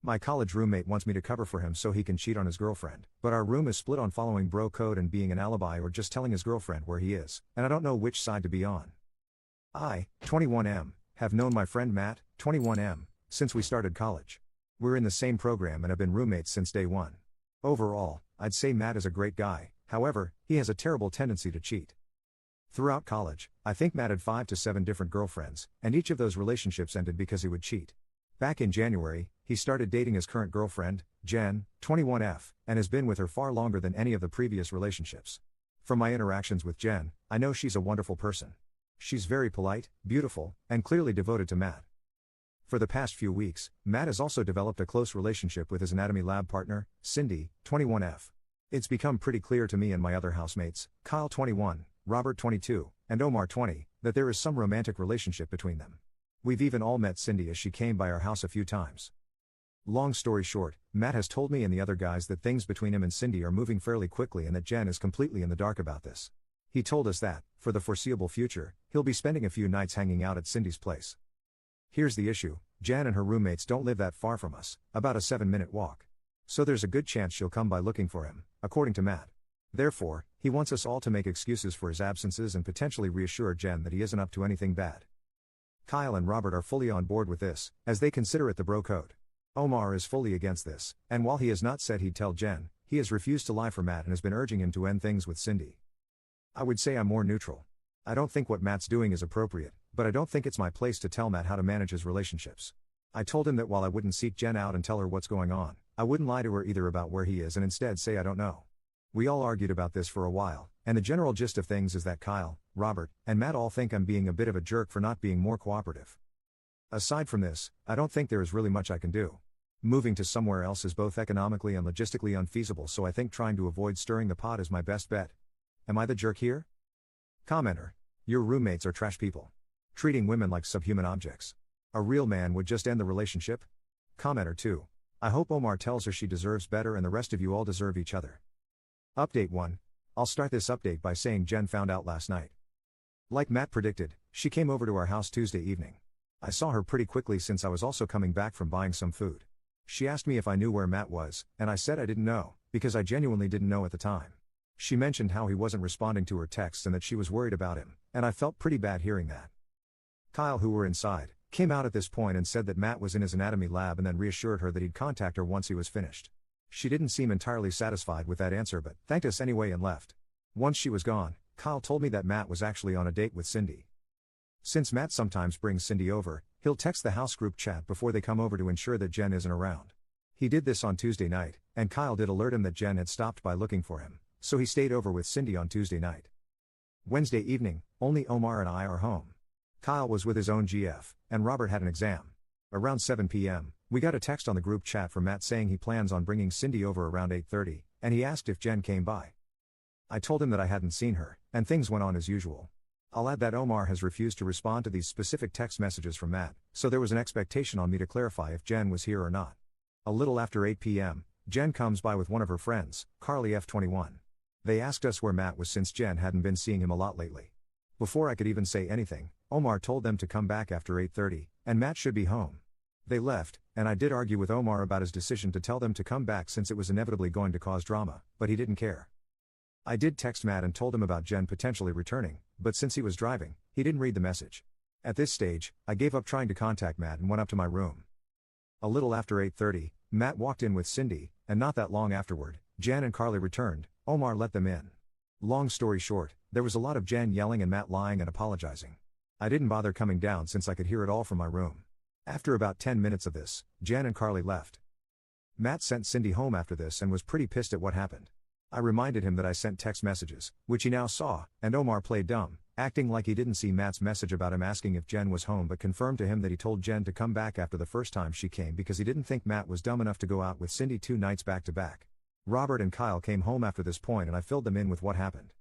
My college roommate wants me to cover for him so he can cheat on his girlfriend, but our room is split on following bro code and being an alibi or just telling his girlfriend where he is, and I don't know which side to be on. I, 21M, have known my friend Matt, 21M, since we started college. We're in the same program and have been roommates since day one. Overall, I'd say Matt is a great guy, however, he has a terrible tendency to cheat. Throughout college, I think Matt had 5 to 7 different girlfriends, and each of those relationships ended because he would cheat. Back in January, he started dating his current girlfriend, Jen, 21F, and has been with her far longer than any of the previous relationships. From my interactions with Jen, I know she's a wonderful person. She's very polite, beautiful, and clearly devoted to Matt. For the past few weeks, Matt has also developed a close relationship with his anatomy lab partner, Cindy, 21F. It's become pretty clear to me and my other housemates, Kyle 21, Robert 22, and Omar 20, that there is some romantic relationship between them. We've even all met Cindy as she came by our house a few times. Long story short, Matt has told me and the other guys that things between him and Cindy are moving fairly quickly and that Jen is completely in the dark about this. He told us that, for the foreseeable future, he'll be spending a few nights hanging out at Cindy's place. Here's the issue, Jen and her roommates don't live that far from us, about a 7-minute walk. So there's a good chance she'll come by looking for him, according to Matt. Therefore, he wants us all to make excuses for his absences and potentially reassure Jen that he isn't up to anything bad. Kyle and Robert are fully on board with this, as they consider it the bro code. Omar is fully against this, and while he has not said he'd tell Jen, he has refused to lie for Matt and has been urging him to end things with Cindy. I would say I'm more neutral. I don't think what Matt's doing is appropriate, but I don't think it's my place to tell Matt how to manage his relationships. I told him that while I wouldn't seek Jen out and tell her what's going on, I wouldn't lie to her either about where he is and instead say I don't know. We all argued about this for a while, and the general gist of things is that Kyle, Robert, and Matt all think I'm being a bit of a jerk for not being more cooperative. Aside from this, I don't think there is really much I can do. Moving to somewhere else is both economically and logistically unfeasible, so I think trying to avoid stirring the pot is my best bet. Am I the jerk here? Commenter. Your roommates are trash people. Treating women like subhuman objects. A real man would just end the relationship? Commenter 2. I hope Omar tells her she deserves better and the rest of you all deserve each other. Update 1. I'll start this update by saying Jen found out last night. Like Matt predicted, she came over to our house Tuesday evening. I saw her pretty quickly since I was also coming back from buying some food. She asked me if I knew where Matt was, and I said I didn't know, because I genuinely didn't know at the time. She mentioned how he wasn't responding to her texts and that she was worried about him, and I felt pretty bad hearing that. Kyle, who were inside, came out at this point and said that Matt was in his anatomy lab and then reassured her that he'd contact her once he was finished. She didn't seem entirely satisfied with that answer but thanked us anyway and left. Once she was gone, Kyle told me that Matt was actually on a date with Cindy. Since Matt sometimes brings Cindy over, he'll text the house group chat before they come over to ensure that Jen isn't around. He did this on Tuesday night, and Kyle did alert him that Jen had stopped by looking for him, so he stayed over with Cindy on Tuesday night. Wednesday evening, only Omar and I are home. Kyle was with his own GF, and Robert had an exam. Around 7 p.m., we got a text on the group chat from Matt saying he plans on bringing Cindy over around 8:30, and he asked if Jen came by. I told him that I hadn't seen her, and things went on as usual. I'll add that Omar has refused to respond to these specific text messages from Matt, so there was an expectation on me to clarify if Jen was here or not. A little after 8 p.m., Jen comes by with one of her friends, Carly F21. They asked us where Matt was since Jen hadn't been seeing him a lot lately. Before I could even say anything, Omar told them to come back after 8:30, and Matt should be home. They left, and I did argue with Omar about his decision to tell them to come back since it was inevitably going to cause drama, but he didn't care. I did text Matt and told him about Jen potentially returning, but since he was driving, he didn't read the message. At this stage, I gave up trying to contact Matt and went up to my room. A little after 8:30, Matt walked in with Cindy, and not that long afterward, Jen and Carly returned. Omar let them in. Long story short, there was a lot of Jen yelling and Matt lying and apologizing. I didn't bother coming down since I could hear it all from my room. After about 10 minutes of this, Jen and Carly left. Matt sent Cindy home after this and was pretty pissed at what happened. I reminded him that I sent text messages, which he now saw, and Omar played dumb, acting like he didn't see Matt's message about him asking if Jen was home but confirmed to him that he told Jen to come back after the first time she came because he didn't think Matt was dumb enough to go out with Cindy 2 nights back to back. Robert and Kyle came home after this point and I filled them in with what happened.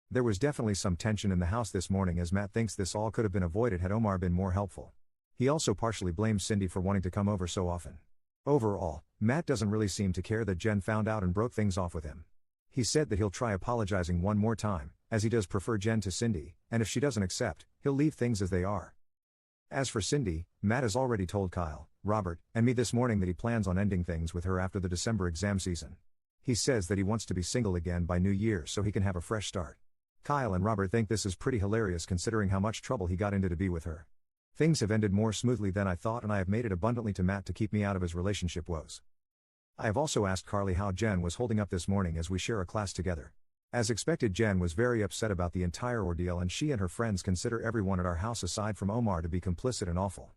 There was definitely some tension in the house this morning as Matt thinks this all could have been avoided had Omar been more helpful. He also partially blames Cindy for wanting to come over so often. Overall, Matt doesn't really seem to care that Jen found out and broke things off with him. He said that he'll try apologizing one more time, as he does prefer Jen to Cindy, and if she doesn't accept, he'll leave things as they are. As for Cindy, Matt has already told Kyle, Robert, and me this morning that he plans on ending things with her after the December exam season. He says that he wants to be single again by New Year so he can have a fresh start. Kyle and Robert think this is pretty hilarious considering how much trouble he got into to be with her. Things have ended more smoothly than I thought, and I have made it abundantly to Matt to keep me out of his relationship woes. I have also asked Carly how Jen was holding up this morning as we share a class together. As expected, Jen was very upset about the entire ordeal, and she and her friends consider everyone at our house aside from Omar to be complicit and awful.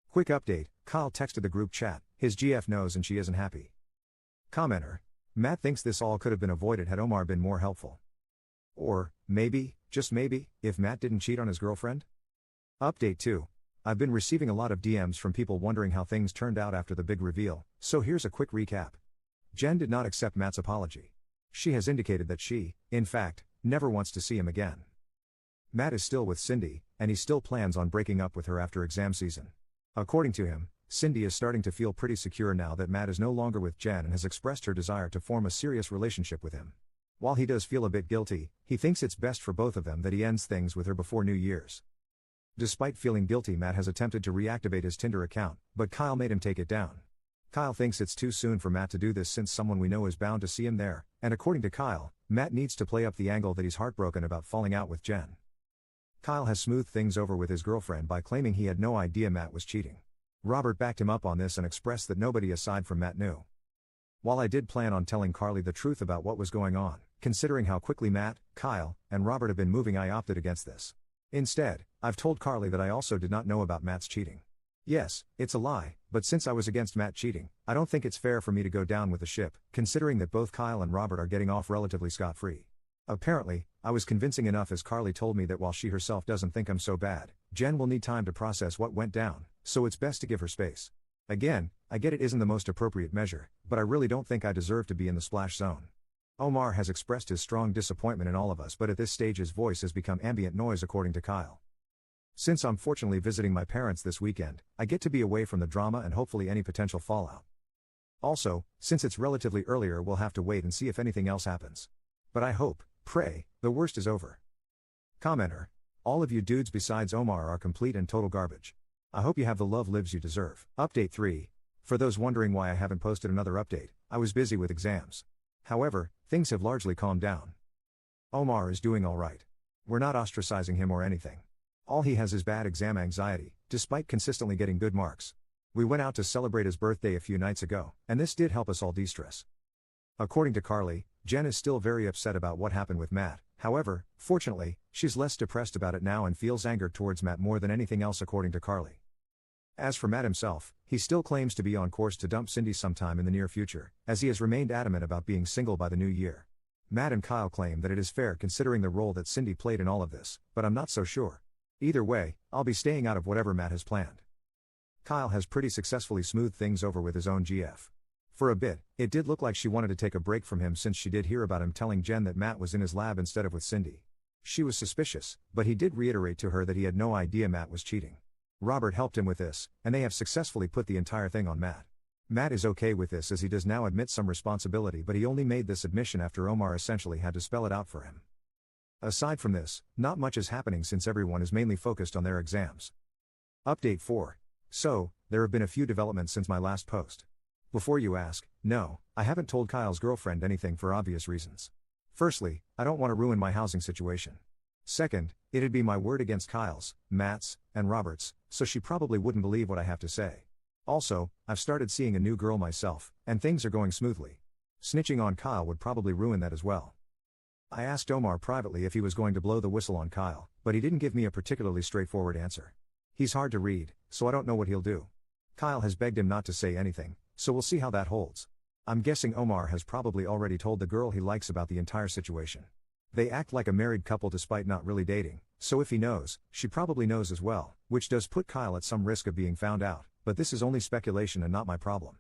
Quick update, Kyle texted the group chat, his GF knows and she isn't happy. Commenter: Matt thinks this all could have been avoided had Omar been more helpful. Or, maybe, just maybe, if Matt didn't cheat on his girlfriend? Update 2. I've been receiving a lot of DMs from people wondering how things turned out after the big reveal, so here's a quick recap. Jen did not accept Matt's apology. She has indicated that she, in fact, never wants to see him again. Matt is still with Cindy, and he still plans on breaking up with her after exam season. According to him, Cindy is starting to feel pretty secure now that Matt is no longer with Jen and has expressed her desire to form a serious relationship with him. While he does feel a bit guilty, he thinks it's best for both of them that he ends things with her before New Year's. Despite feeling guilty, Matt has attempted to reactivate his Tinder account, but Kyle made him take it down. Kyle thinks it's too soon for Matt to do this since someone we know is bound to see him there, and according to Kyle, Matt needs to play up the angle that he's heartbroken about falling out with Jen. Kyle has smoothed things over with his girlfriend by claiming he had no idea Matt was cheating. Robert backed him up on this and expressed that nobody aside from Matt knew. While I did plan on telling Carly the truth about what was going on, considering how quickly Matt, Kyle, and Robert have been moving, I opted against this. Instead, I've told Carly that I also did not know about Matt's cheating. Yes, it's a lie, but since I was against Matt cheating, I don't think it's fair for me to go down with the ship, considering that both Kyle and Robert are getting off relatively scot-free. Apparently, I was convincing enough, as Carly told me that while she herself doesn't think I'm so bad, Jen will need time to process what went down, so it's best to give her space. Again, I get it isn't the most appropriate measure, but I really don't think I deserve to be in the splash zone. Omar has expressed his strong disappointment in all of us, but at this stage his voice has become ambient noise, according to Kyle. Since I'm fortunately visiting my parents this weekend, I get to be away from the drama and hopefully any potential fallout. Also, since it's relatively earlier, we'll have to wait and see if anything else happens. But I hope, pray, the worst is over. Commenter: all of you dudes besides Omar are complete and total garbage. I hope you have the love lives you deserve. Update 3. For those wondering why I haven't posted another update, I was busy with exams. However, things have largely calmed down. Omar is doing alright. We're not ostracizing him or anything. All he has is bad exam anxiety, despite consistently getting good marks. We went out to celebrate his birthday a few nights ago, and this did help us all de-stress. According to Carly, Jen is still very upset about what happened with Matt. However, fortunately, she's less depressed about it now and feels anger towards Matt more than anything else, according to Carly. As for Matt himself, he still claims to be on course to dump Cindy sometime in the near future, as he has remained adamant about being single by the new year. Matt and Kyle claim that it is fair considering the role that Cindy played in all of this, but I'm not so sure. Either way, I'll be staying out of whatever Matt has planned. Kyle has pretty successfully smoothed things over with his own GF. For a bit, it did look like she wanted to take a break from him since she did hear about him telling Jen that Matt was in his lab instead of with Cindy. She was suspicious, but he did reiterate to her that he had no idea Matt was cheating. Robert helped him with this, and they have successfully put the entire thing on Matt. Matt is okay with this as he does now admit some responsibility, but he only made this admission after Omar essentially had to spell it out for him. Aside from this, not much is happening since everyone is mainly focused on their exams. Update 4. So, there have been a few developments since my last post. Before you ask, no, I haven't told Kyle's girlfriend anything for obvious reasons. Firstly, I don't want to ruin my housing situation. Second, it'd be my word against Kyle's, Matt's, and Robert's, so she probably wouldn't believe what I have to say. Also, I've started seeing a new girl myself, and things are going smoothly. Snitching on Kyle would probably ruin that as well. I asked Omar privately if he was going to blow the whistle on Kyle, but he didn't give me a particularly straightforward answer. He's hard to read, so I don't know what he'll do. Kyle has begged him not to say anything, so we'll see how that holds. I'm guessing Omar has probably already told the girl he likes about the entire situation. They act like a married couple despite not really dating, so if he knows, she probably knows as well, which does put Kyle at some risk of being found out, but this is only speculation and not my problem.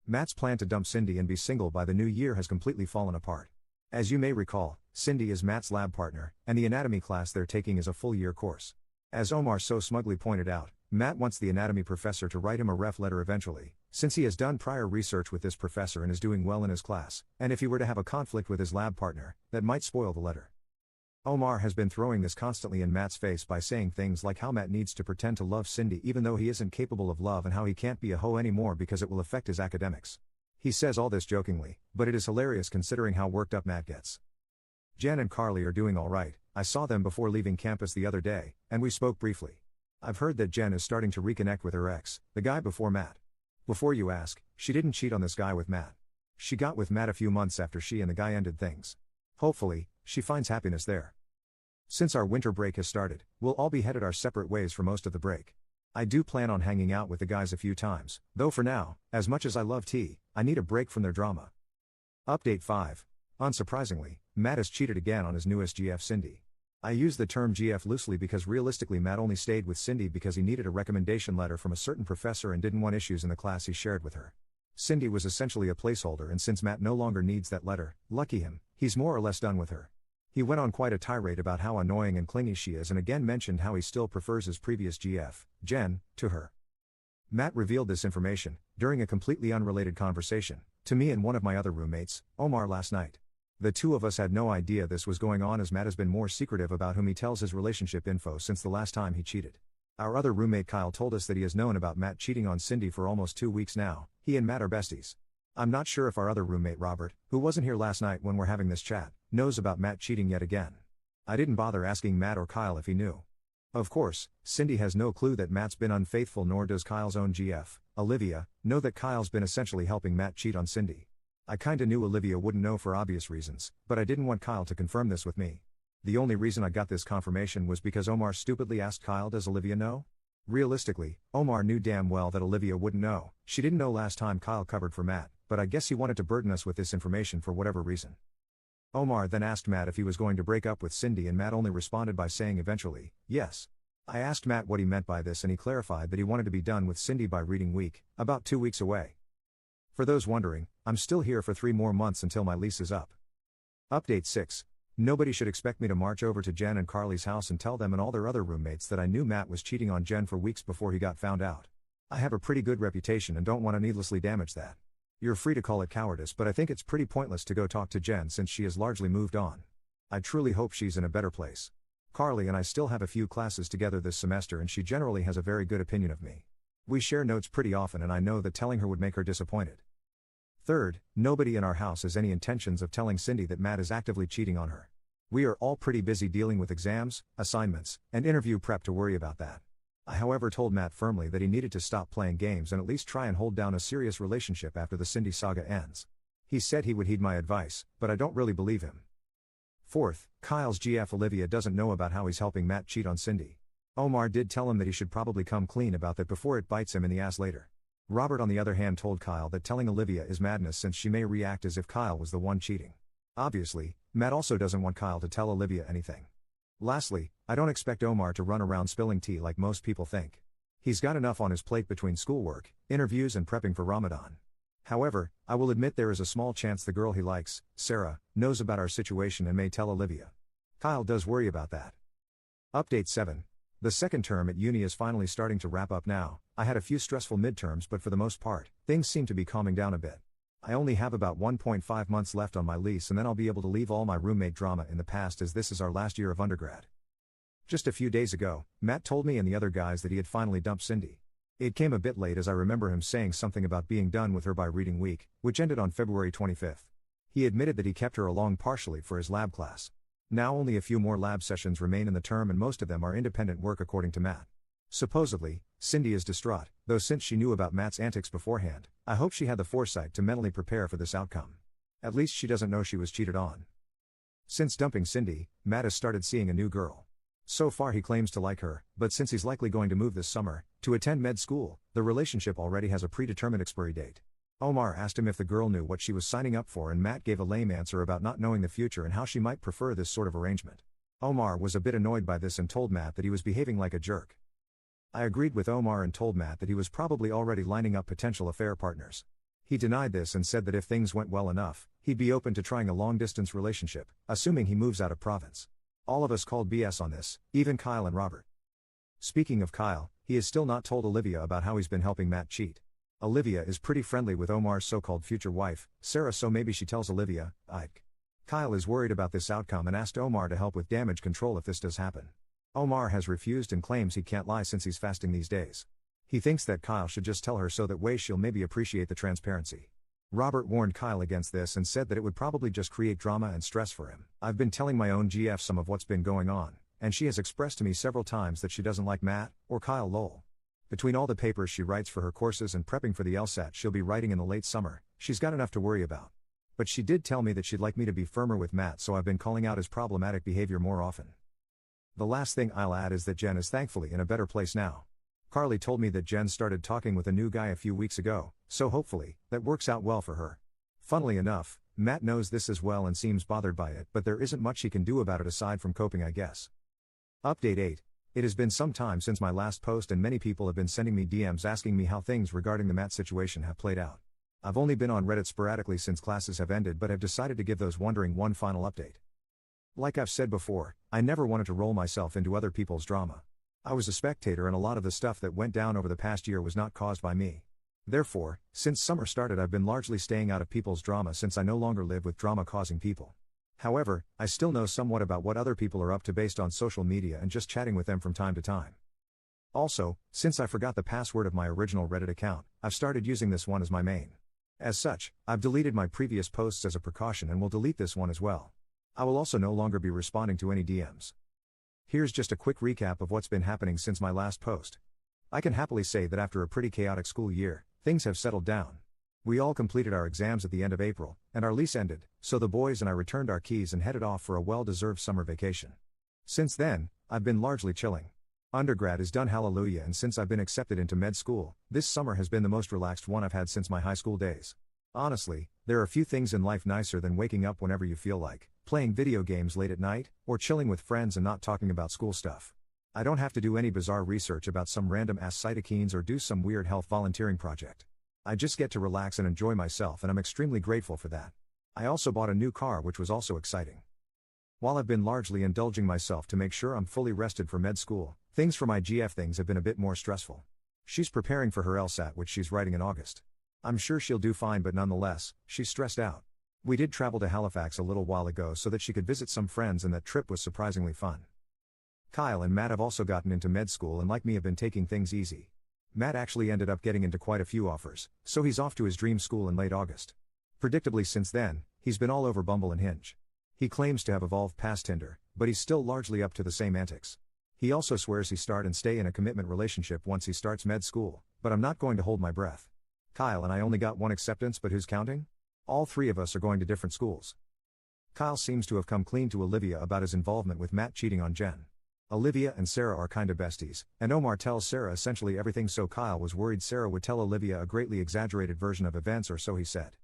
Matt's plan to dump Cindy and be single by the new year has completely fallen apart. As you may recall, Cindy is Matt's lab partner, and the anatomy class they're taking is a full-year course. As Omar so smugly pointed out, Matt wants the anatomy professor to write him a ref letter eventually, since he has done prior research with this professor and is doing well in his class, and if he were to have a conflict with his lab partner, that might spoil the letter. Omar has been throwing this constantly in Matt's face by saying things like how Matt needs to pretend to love Cindy even though he isn't capable of love and how he can't be a hoe anymore because it will affect his academics. He says all this jokingly, but it is hilarious considering how worked up Matt gets. Jen and Carly are doing alright. I saw them before leaving campus the other day, and we spoke briefly. I've heard that Jen is starting to reconnect with her ex, the guy before Matt. Before you ask, she didn't cheat on this guy with Matt. She got with Matt a few months after she and the guy ended things. Hopefully, she finds happiness there. Since our winter break has started, we'll all be headed our separate ways for most of the break. I do plan on hanging out with the guys a few times, though for now, as much as I love tea, I need a break from their drama. Update 5. Unsurprisingly, Matt has cheated again on his newest GF Cindy. I use the term GF loosely because realistically Matt only stayed with Cindy because he needed a recommendation letter from a certain professor and didn't want issues in the class he shared with her. Cindy was essentially a placeholder, and since Matt no longer needs that letter, lucky him, he's more or less done with her. He went on quite a tirade about how annoying and clingy she is and again mentioned how he still prefers his previous GF, Jen, to her. Matt revealed this information, during a completely unrelated conversation, to me and one of my other roommates, Omar, last night. The two of us had no idea this was going on as Matt has been more secretive about whom he tells his relationship info since the last time he cheated. Our other roommate Kyle told us that he has known about Matt cheating on Cindy for almost 2 weeks now. He and Matt are besties. I'm not sure if our other roommate Robert, who wasn't here last night when we're having this chat, knows about Matt cheating yet again. I didn't bother asking Matt or Kyle if he knew. Of course, Cindy has no clue that Matt's been unfaithful, nor does Kyle's own GF, Olivia, know that Kyle's been essentially helping Matt cheat on Cindy. I kinda knew Olivia wouldn't know for obvious reasons, but I didn't want Kyle to confirm this with me. The only reason I got this confirmation was because Omar stupidly asked Kyle, does Olivia know? Realistically, Omar knew damn well that Olivia wouldn't know. She didn't know last time Kyle covered for Matt, but I guess he wanted to burden us with this information for whatever reason. Omar then asked Matt if he was going to break up with Cindy, and Matt only responded by saying eventually, yes. I asked Matt what he meant by this, and he clarified that he wanted to be done with Cindy by reading week, about 2 weeks away. For those wondering, I'm still here for 3 more months until my lease is up. Update 6. Nobody should expect me to march over to Jen and Carly's house and tell them and all their other roommates that I knew Matt was cheating on Jen for weeks before he got found out. I have a pretty good reputation and don't want to needlessly damage that. You're free to call it cowardice, but I think it's pretty pointless to go talk to Jen since she has largely moved on. I truly hope she's in a better place. Carly and I still have a few classes together this semester and she generally has a very good opinion of me. We share notes pretty often and I know that telling her would make her disappointed. Third, nobody in our house has any intentions of telling Cindy that Matt is actively cheating on her. We are all pretty busy dealing with exams, assignments, and interview prep to worry about that. I however told Matt firmly that he needed to stop playing games and at least try and hold down a serious relationship after the Cindy saga ends. He said he would heed my advice, but I don't really believe him. Fourth, Kyle's GF Olivia doesn't know about how he's helping Matt cheat on Cindy. Omar did tell him that he should probably come clean about that before it bites him in the ass later. Robert on the other hand told Kyle that telling Olivia is madness since she may react as if Kyle was the one cheating. Obviously, Matt also doesn't want Kyle to tell Olivia anything. Lastly, I don't expect Omar to run around spilling tea like most people think. He's got enough on his plate between schoolwork, interviews and prepping for Ramadan. However, I will admit there is a small chance the girl he likes, Sarah, knows about our situation and may tell Olivia. Kyle does worry about that. Update 7. The second term at uni is finally starting to wrap up now. I had a few stressful midterms, but for the most part, things seem to be calming down a bit. I only have about 1.5 months left on my lease and then I'll be able to leave all my roommate drama in the past as this is our last year of undergrad. Just a few days ago, Matt told me and the other guys that he had finally dumped Cindy. It came a bit late as I remember him saying something about being done with her by reading week, which ended on February 25th. He admitted that he kept her along partially for his lab class. Now only a few more lab sessions remain in the term and most of them are independent work according to Matt. Supposedly, Cindy is distraught, though since she knew about Matt's antics beforehand, I hope she had the foresight to mentally prepare for this outcome. At least she doesn't know she was cheated on. Since dumping Cindy, Matt has started seeing a new girl. So far he claims to like her, but since he's likely going to move this summer, to attend med school, the relationship already has a predetermined expiry date. Omar asked him if the girl knew what she was signing up for and Matt gave a lame answer about not knowing the future and how she might prefer this sort of arrangement. Omar was a bit annoyed by this and told Matt that he was behaving like a jerk. I agreed with Omar and told Matt that he was probably already lining up potential affair partners. He denied this and said that if things went well enough, he'd be open to trying a long-distance relationship, assuming he moves out of province. All of us called BS on this, even Kyle and Robert. Speaking of Kyle, he has still not told Olivia about how he's been helping Matt cheat. Olivia is pretty friendly with Omar's so-called future wife, Sarah, so maybe she tells Olivia, Ike. Kyle is worried about this outcome and asked Omar to help with damage control if this does happen. Omar has refused and claims he can't lie since he's fasting these days. He thinks that Kyle should just tell her so that way she'll maybe appreciate the transparency. Robert warned Kyle against this and said that it would probably just create drama and stress for him. I've been telling my own GF some of what's been going on, and she has expressed to me several times that she doesn't like Matt, or Kyle lol. Between all the papers she writes for her courses and prepping for the LSAT she'll be writing in the late summer, she's got enough to worry about. But she did tell me that she'd like me to be firmer with Matt, so I've been calling out his problematic behavior more often. The last thing I'll add is that Jen is thankfully in a better place now. Carly told me that Jen started talking with a new guy a few weeks ago, so hopefully, that works out well for her. Funnily enough, Matt knows this as well and seems bothered by it, but there isn't much he can do about it aside from coping, I guess. Update 8. It has been some time since my last post and many people have been sending me DMs asking me how things regarding the Matt situation have played out. I've only been on Reddit sporadically since classes have ended, but have decided to give those wondering one final update. Like I've said before, I never wanted to roll myself into other people's drama. I was a spectator and a lot of the stuff that went down over the past year was not caused by me. Therefore, since summer started I've been largely staying out of people's drama since I no longer live with drama-causing people. However, I still know somewhat about what other people are up to based on social media and just chatting with them from time to time. Also, since I forgot the password of my original Reddit account, I've started using this one as my main. As such, I've deleted my previous posts as a precaution and will delete this one as well. I will also no longer be responding to any DMs. Here's just a quick recap of what's been happening since my last post. I can happily say that after a pretty chaotic school year, things have settled down. We all completed our exams at the end of April, and our lease ended, so the boys and I returned our keys and headed off for a well-deserved summer vacation. Since then, I've been largely chilling. Undergrad is done, hallelujah, and since I've been accepted into med school, this summer has been the most relaxed one I've had since my high school days. Honestly, there are few things in life nicer than waking up whenever you feel like, playing video games late at night, or chilling with friends and not talking about school stuff. I don't have to do any bizarre research about some random ass cytokines or do some weird health volunteering project. I just get to relax and enjoy myself, and I'm extremely grateful for that. I also bought a new car, which was also exciting. While I've been largely indulging myself to make sure I'm fully rested for med school, things for my GF things have been a bit more stressful. She's preparing for her LSAT, which she's writing in August. I'm sure she'll do fine, but nonetheless, she's stressed out. We did travel to Halifax a little while ago so that she could visit some friends, and that trip was surprisingly fun. Kyle and Matt have also gotten into med school and like me have been taking things easy. Matt actually ended up getting into quite a few offers, so he's off to his dream school in late August. Predictably since then, he's been all over Bumble and Hinge. He claims to have evolved past Tinder, but he's still largely up to the same antics. He also swears he start and stay in a commitment relationship once he starts med school, but I'm not going to hold my breath. Kyle and I only got one acceptance, but who's counting? All three of us are going to different schools. Kyle seems to have come clean to Olivia about his involvement with Matt cheating on Jen. Olivia and Sarah are kinda besties, and Omar tells Sarah essentially everything, so Kyle was worried Sarah would tell Olivia a greatly exaggerated version of events, or so he said.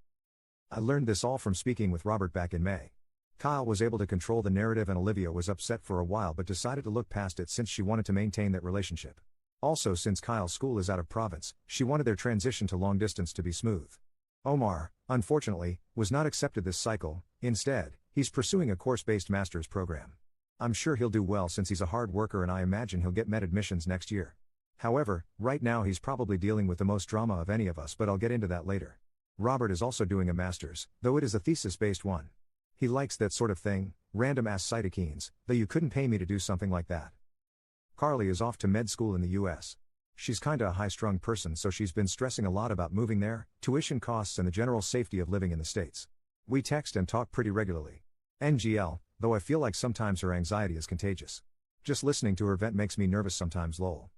I learned this all from speaking with Robert back in May. Kyle was able to control the narrative and Olivia was upset for a while but decided to look past it since she wanted to maintain that relationship. Also, since Kyle's school is out of province, she wanted their transition to long distance to be smooth. Omar, unfortunately, was not accepted this cycle. Instead, he's pursuing a course-based master's program. I'm sure he'll do well since he's a hard worker, and I imagine he'll get med admissions next year. However, right now he's probably dealing with the most drama of any of us, but I'll get into that later. Robert is also doing a master's, though it is a thesis-based one. He likes that sort of thing, random ass cytokines, though you couldn't pay me to do something like that. Carly is off to med school in the US. She's kinda a high-strung person, so she's been stressing a lot about moving there, tuition costs and the general safety of living in the States. We text and talk pretty regularly. NGL, though I feel like sometimes her anxiety is contagious. Just listening to her vent makes me nervous sometimes, lol.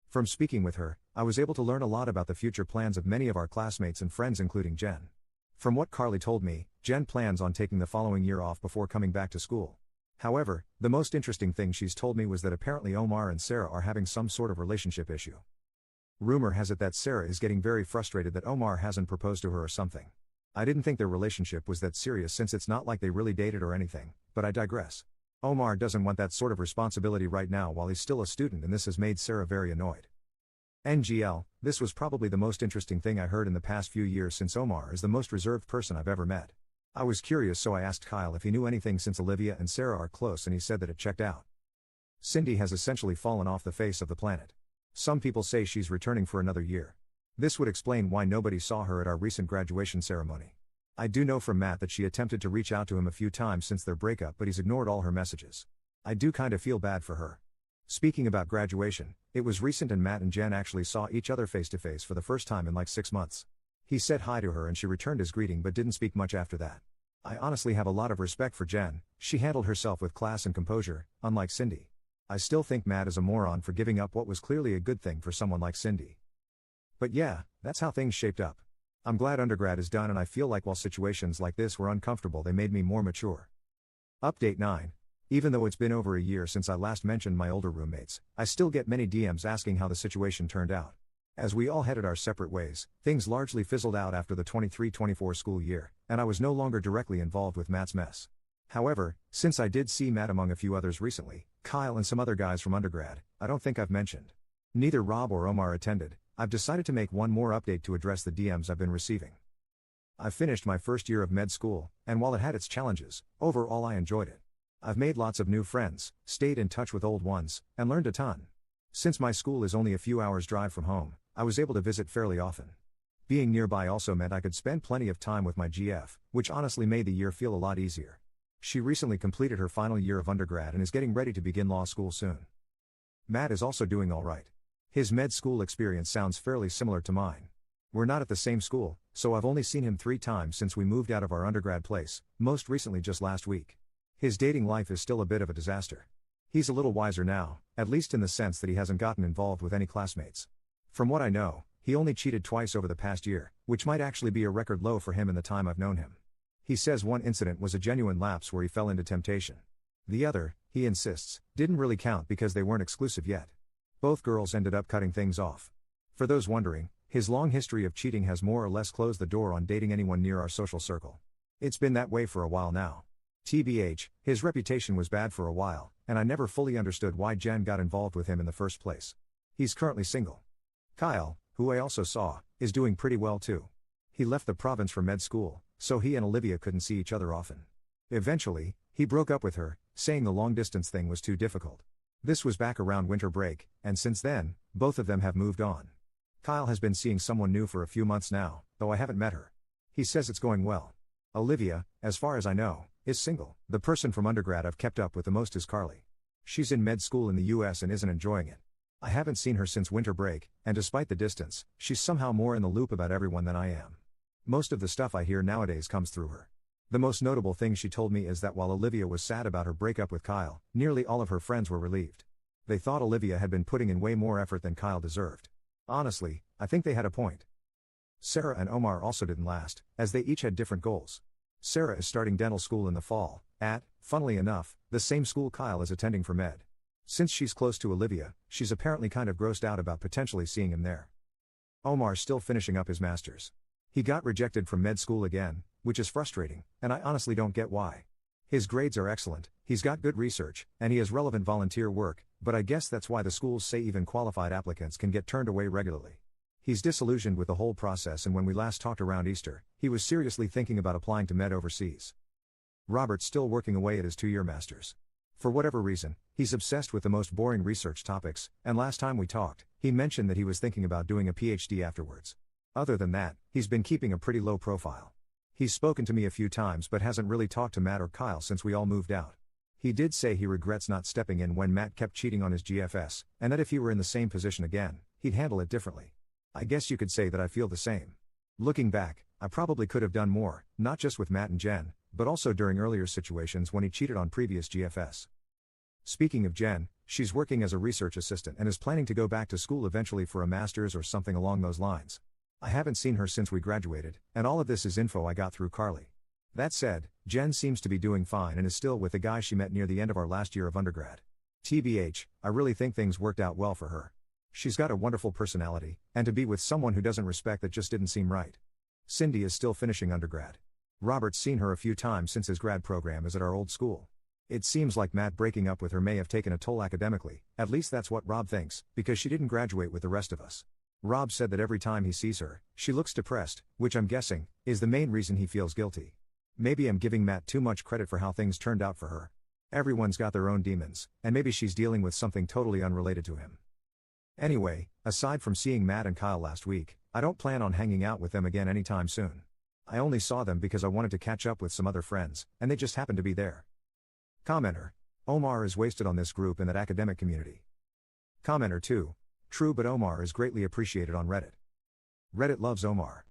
From speaking with her, I was able to learn a lot about the future plans of many of our classmates and friends, including Jen. From what Carly told me, Jen plans on taking the following year off before coming back to school. However, the most interesting thing she's told me was that apparently Omar and Sarah are having some sort of relationship issue. Rumor has it that Sarah is getting very frustrated that Omar hasn't proposed to her or something. I didn't think their relationship was that serious since it's not like they really dated or anything, but I digress. Omar doesn't want that sort of responsibility right now while he's still a student, and this has made Sarah very annoyed. NGL, this was probably the most interesting thing I heard in the past few years since Omar is the most reserved person I've ever met. I was curious, so I asked Kyle if he knew anything since Olivia and Sarah are close, and he said that it checked out. Cindy has essentially fallen off the face of the planet. Some people say she's returning for another year. This would explain why nobody saw her at our recent graduation ceremony. I do know from Matt that she attempted to reach out to him a few times since their breakup, but he's ignored all her messages. I do kinda feel bad for her. Speaking about graduation, it was recent and Matt and Jen actually saw each other face to face for the first time in like 6 months. He said hi to her and she returned his greeting but didn't speak much after that. I honestly have a lot of respect for Jen. She handled herself with class and composure, unlike Cindy. I still think Matt is a moron for giving up what was clearly a good thing for someone like Cindy. But yeah, that's how things shaped up. I'm glad undergrad is done and I feel like while situations like this were uncomfortable they made me more mature. Update 9. Even though it's been over a year since I last mentioned my older roommates, I still get many DMs asking how the situation turned out. As we all headed our separate ways, things largely fizzled out after the 23-24 school year, and I was no longer directly involved with Matt's mess. However, since I did see Matt among a few others recently, Kyle and some other guys from undergrad, I don't think I've mentioned. Neither Rob or Omar attended. I've decided to make one more update to address the DMs I've been receiving. I've finished my first year of med school, and while it had its challenges, overall I enjoyed it. I've made lots of new friends, stayed in touch with old ones, and learned a ton. Since my school is only a few hours' drive from home, I was able to visit fairly often. Being nearby also meant I could spend plenty of time with my GF, which honestly made the year feel a lot easier. She recently completed her final year of undergrad and is getting ready to begin law school soon. Matt is also doing alright. His med school experience sounds fairly similar to mine. We're not at the same school, so I've only seen him 3 times since we moved out of our undergrad place, most recently just last week. His dating life is still a bit of a disaster. He's a little wiser now, at least in the sense that he hasn't gotten involved with any classmates. From what I know, he only cheated twice over the past year, which might actually be a record low for him in the time I've known him. He says one incident was a genuine lapse where he fell into temptation. The other, he insists, didn't really count because they weren't exclusive yet. Both girls ended up cutting things off. For those wondering, his long history of cheating has more or less closed the door on dating anyone near our social circle. It's been that way for a while now. TBH, his reputation was bad for a while, and I never fully understood why Jen got involved with him in the first place. He's currently single. Kyle, who I also saw, is doing pretty well too. He left the province for med school, so he and Olivia couldn't see each other often. Eventually, he broke up with her, saying the long-distance thing was too difficult. This was back around winter break, and since then, both of them have moved on. Kyle has been seeing someone new for a few months now, though I haven't met her. He says it's going well. Olivia, as far as I know, is single. The person from undergrad I've kept up with the most is Carly. She's in med school in the US and isn't enjoying it. I haven't seen her since winter break, and despite the distance, she's somehow more in the loop about everyone than I am. Most of the stuff I hear nowadays comes through her. The most notable thing she told me is that while Olivia was sad about her breakup with Kyle, nearly all of her friends were relieved. They thought Olivia had been putting in way more effort than Kyle deserved. Honestly, I think they had a point. Sarah and Omar also didn't last, as they each had different goals. Sarah is starting dental school in the fall, at, funnily enough, the same school Kyle is attending for med. Since she's close to Olivia, she's apparently kind of grossed out about potentially seeing him there. Omar's still finishing up his master's. He got rejected from med school again, which is frustrating, and I honestly don't get why. His grades are excellent, he's got good research, and he has relevant volunteer work, but I guess that's why the schools say even qualified applicants can get turned away regularly. He's disillusioned with the whole process, and when we last talked around Easter, he was seriously thinking about applying to med overseas. Robert's still working away at his 2-year master's. For whatever reason, he's obsessed with the most boring research topics, and last time we talked, he mentioned that he was thinking about doing a PhD afterwards. Other than that, he's been keeping a pretty low profile. He's spoken to me a few times but hasn't really talked to Matt or Kyle since we all moved out. He did say he regrets not stepping in when Matt kept cheating on his GFS, and that if he were in the same position again, he'd handle it differently. I guess you could say that I feel the same. Looking back, I probably could have done more, not just with Matt and Jen, but also during earlier situations when he cheated on previous GFS. Speaking of Jen, she's working as a research assistant and is planning to go back to school eventually for a master's or something along those lines. I haven't seen her since we graduated, and all of this is info I got through Carly. That said, Jen seems to be doing fine and is still with the guy she met near the end of our last year of undergrad. TBH, I really think things worked out well for her. She's got a wonderful personality, and to be with someone who doesn't respect that just didn't seem right. Cindy is still finishing undergrad. Robert's seen her a few times since his grad program is at our old school. It seems like Matt breaking up with her may have taken a toll academically, at least that's what Rob thinks, because she didn't graduate with the rest of us. Rob said that every time he sees her, she looks depressed, which I'm guessing is the main reason he feels guilty. Maybe I'm giving Matt too much credit for how things turned out for her. Everyone's got their own demons, and maybe she's dealing with something totally unrelated to him. Anyway, aside from seeing Matt and Kyle last week, I don't plan on hanging out with them again anytime soon. I only saw them because I wanted to catch up with some other friends, and they just happened to be there. Commenter. Omar is wasted on this group in that academic community. Commenter 2. True, but Omar is greatly appreciated on Reddit. Reddit loves Omar.